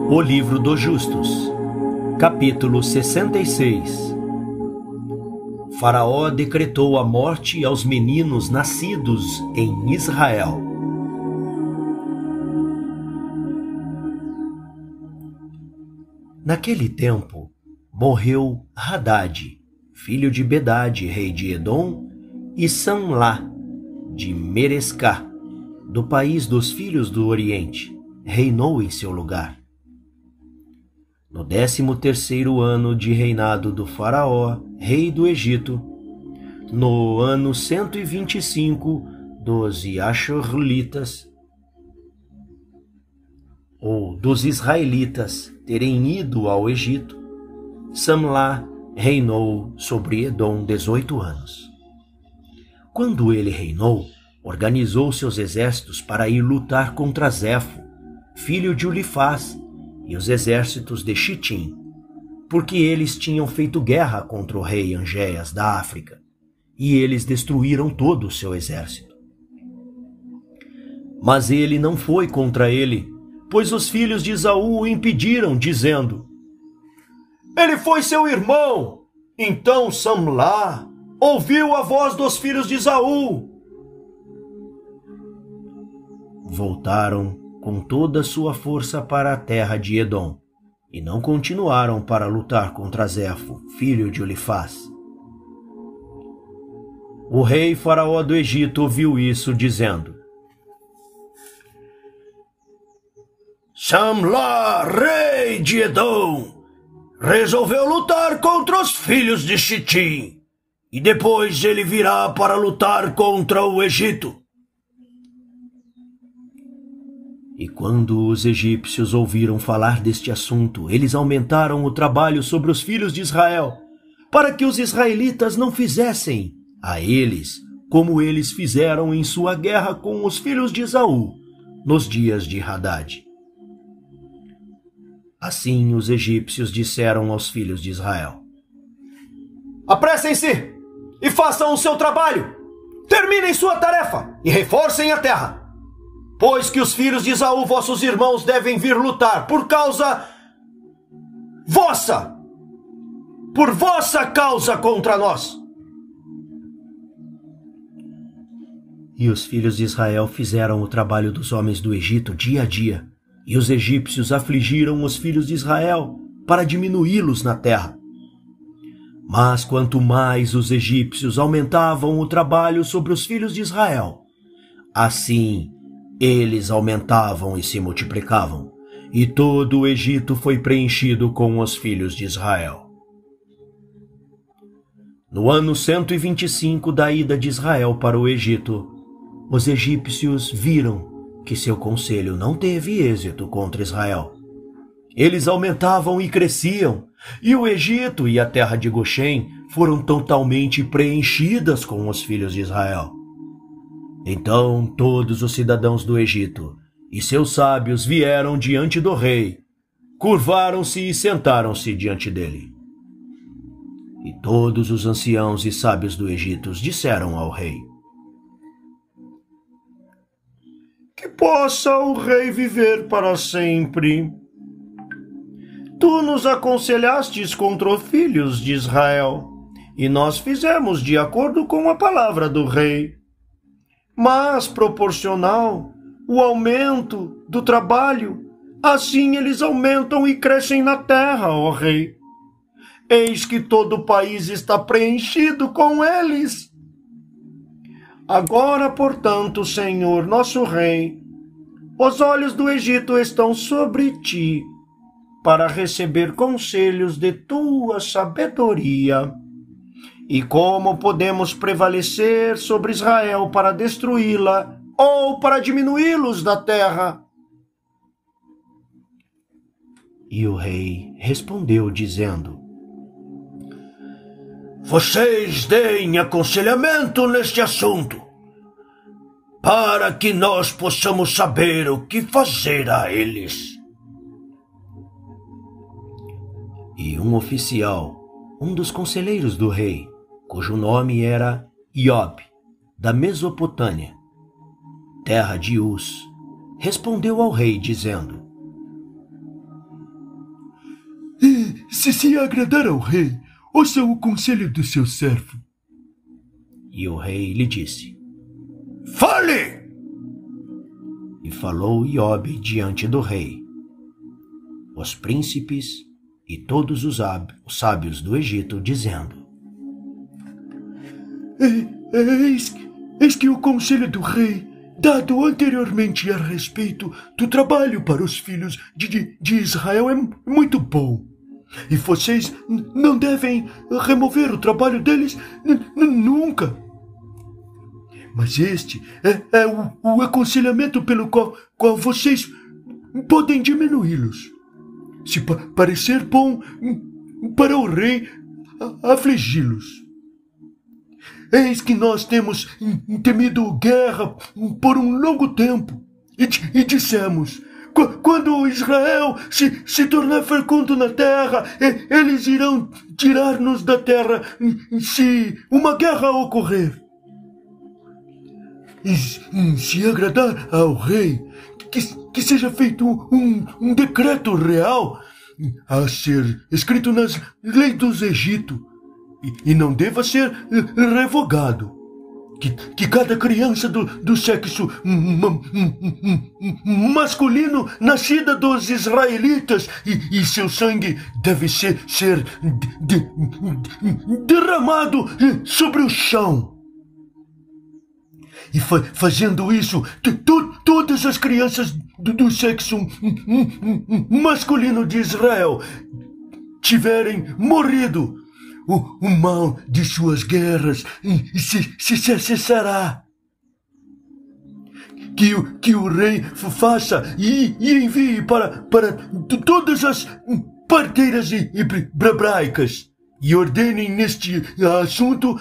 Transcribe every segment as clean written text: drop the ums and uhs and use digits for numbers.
O Livro dos Justos, capítulo 66. Faraó decretou a morte aos meninos nascidos em Israel. Naquele tempo, morreu Hadade, filho de Bedade, rei de Edom, e Samlá, de Merescá, do país dos filhos do Oriente, reinou em seu lugar. No 13º ano de reinado do Faraó, rei do Egito, no ano 125 dos Ashurlitas, ou dos israelitas, terem ido ao Egito, Samlá reinou sobre Edom 18 anos. Quando ele reinou, organizou seus exércitos para ir lutar contra Zefo, filho de Ulifaz, e os exércitos de Chitim, porque eles tinham feito guerra contra o rei Angéas da África, e eles destruíram todo o seu exército. Mas ele não foi contra ele, pois os filhos de Esaú o impediram, dizendo: "Ele foi seu irmão." Então Samlá ouviu a voz dos filhos de Esaú. Voltaram com toda a sua força para a terra de Edom, e não continuaram para lutar contra Zefo, filho de Ulifaz. O rei Faraó do Egito ouviu isso, dizendo: "Samlá, rei de Edom, resolveu lutar contra os filhos de Chitim, e depois ele virá para lutar contra o Egito." E quando os egípcios ouviram falar deste assunto, eles aumentaram o trabalho sobre os filhos de Israel, para que os israelitas não fizessem a eles como eles fizeram em sua guerra com os filhos de Esaú, nos dias de Hadade. Assim os egípcios disseram aos filhos de Israel: "Apressem-se e façam o seu trabalho! Terminem sua tarefa e reforcem a terra! Pois que os filhos de Esaú, vossos irmãos, devem vir lutar por causa vossa, por vossa causa contra nós." E os filhos de Israel fizeram o trabalho dos homens do Egito dia a dia, e os egípcios afligiram os filhos de Israel para diminuí-los na terra. Mas quanto mais os egípcios aumentavam o trabalho sobre os filhos de Israel, assim eles aumentavam e se multiplicavam, e todo o Egito foi preenchido com os filhos de Israel. No ano 125 da ida de Israel para o Egito, os egípcios viram que seu conselho não teve êxito contra Israel. Eles aumentavam e cresciam, e o Egito e a terra de Goshen foram totalmente preenchidas com os filhos de Israel. Então todos os cidadãos do Egito e seus sábios vieram diante do rei, curvaram-se e sentaram-se diante dele. E todos os anciãos e sábios do Egito disseram ao rei: "Que possa o rei viver para sempre. Tu nos aconselhastes contra os filhos de Israel, e nós fizemos de acordo com a palavra do rei. Mas, proporcional, o aumento do trabalho, assim eles aumentam e crescem na terra, ó rei. Eis que todo o país está preenchido com eles. Agora, portanto, Senhor, nosso rei, os olhos do Egito estão sobre ti, para receber conselhos de tua sabedoria. E como podemos prevalecer sobre Israel para destruí-la ou para diminuí-los da terra?" E o rei respondeu, dizendo: "Vocês deem aconselhamento neste assunto, para que nós possamos saber o que fazer a eles." E um oficial, um dos conselheiros do rei, cujo nome era Iobe, da Mesopotâmia, terra de Uz, respondeu ao rei, dizendo: Se agradar ao rei, ouça o conselho do seu servo. E o rei lhe disse: Fale! E falou Iobe diante do rei. Os príncipes e todos os sábios do Egito, dizendo: Eis que o conselho do rei, dado anteriormente a respeito do trabalho para os filhos de Israel, é muito bom. E vocês não devem remover o trabalho deles nunca. Mas este é o aconselhamento pelo qual vocês podem diminuí-los. Se parecer bom para o rei afligi-los. Eis que nós temos temido guerra por um longo tempo. E dissemos: quando Israel se tornar fecundo na terra, eles irão tirar-nos da terra se uma guerra ocorrer. E se agradar ao rei, que seja feito um decreto real a ser escrito nas leis do Egito e não deva ser revogado. Que cada criança do sexo masculino nascida dos israelitas e seu sangue deve ser derramado sobre o chão. E fazendo isso, todas as crianças do sexo masculino de Israel tiverem morrido, o mal de suas guerras se cessará. Que o rei faça e envie para todas as parteiras hebraicas e ordenem neste assunto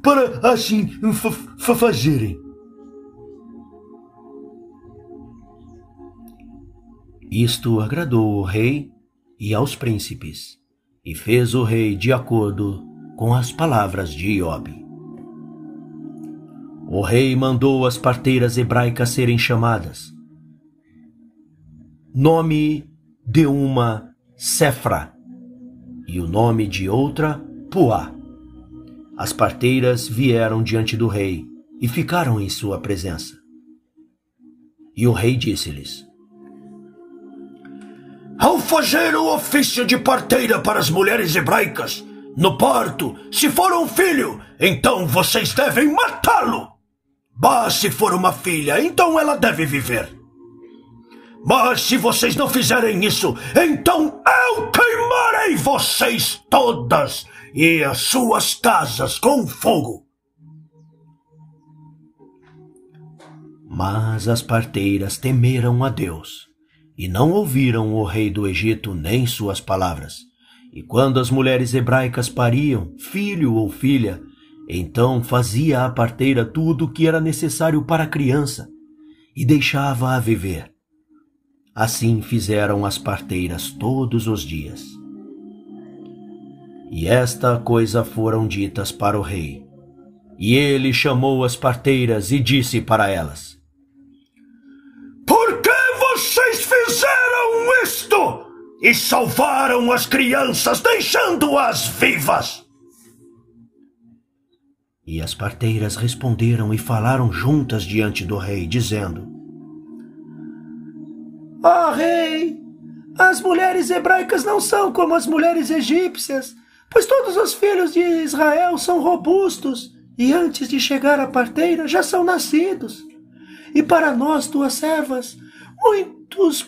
para assim fazerem. Isto agradou ao rei e aos príncipes, e fez o rei de acordo com as palavras de Iobe. O rei mandou as parteiras hebraicas serem chamadas. Nome de uma Sefra, e o nome de outra Puá. As parteiras vieram diante do rei e ficaram em sua presença. E o rei disse-lhes: Ao fazer o ofício de parteira para as mulheres hebraicas, no parto, se for um filho, então vocês devem matá-lo. Mas se for uma filha, então ela deve viver. Mas se vocês não fizerem isso, então eu queimarei vocês todas e as suas casas com fogo. Mas as parteiras temeram a Deus e não ouviram o rei do Egito nem suas palavras. E quando as mulheres hebraicas pariam, filho ou filha, então fazia a parteira tudo o que era necessário para a criança e deixava-a viver. Assim fizeram as parteiras todos os dias. E esta coisa foram ditas para o rei. E ele chamou as parteiras e disse para elas: Por que vocês fizeram isto e salvaram as crianças, deixando-as vivas? E as parteiras responderam e falaram juntas diante do rei, dizendo: Ó rei, as mulheres hebraicas não são como as mulheres egípcias, pois todos os filhos de Israel são robustos e antes de chegar à parteira já são nascidos. E para nós, tuas servas,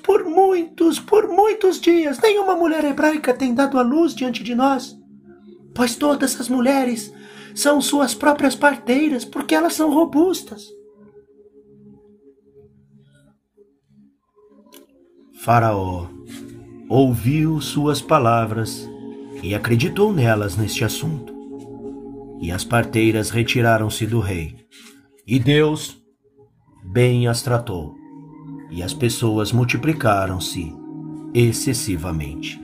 por muitos dias, nenhuma mulher hebraica tem dado à luz diante de nós, pois todas as mulheres são suas próprias parteiras, porque elas são robustas. Faraó ouviu suas palavras e acreditou nelas neste assunto. E as parteiras retiraram-se do rei. E Deus bem as tratou, e as pessoas multiplicaram-se excessivamente.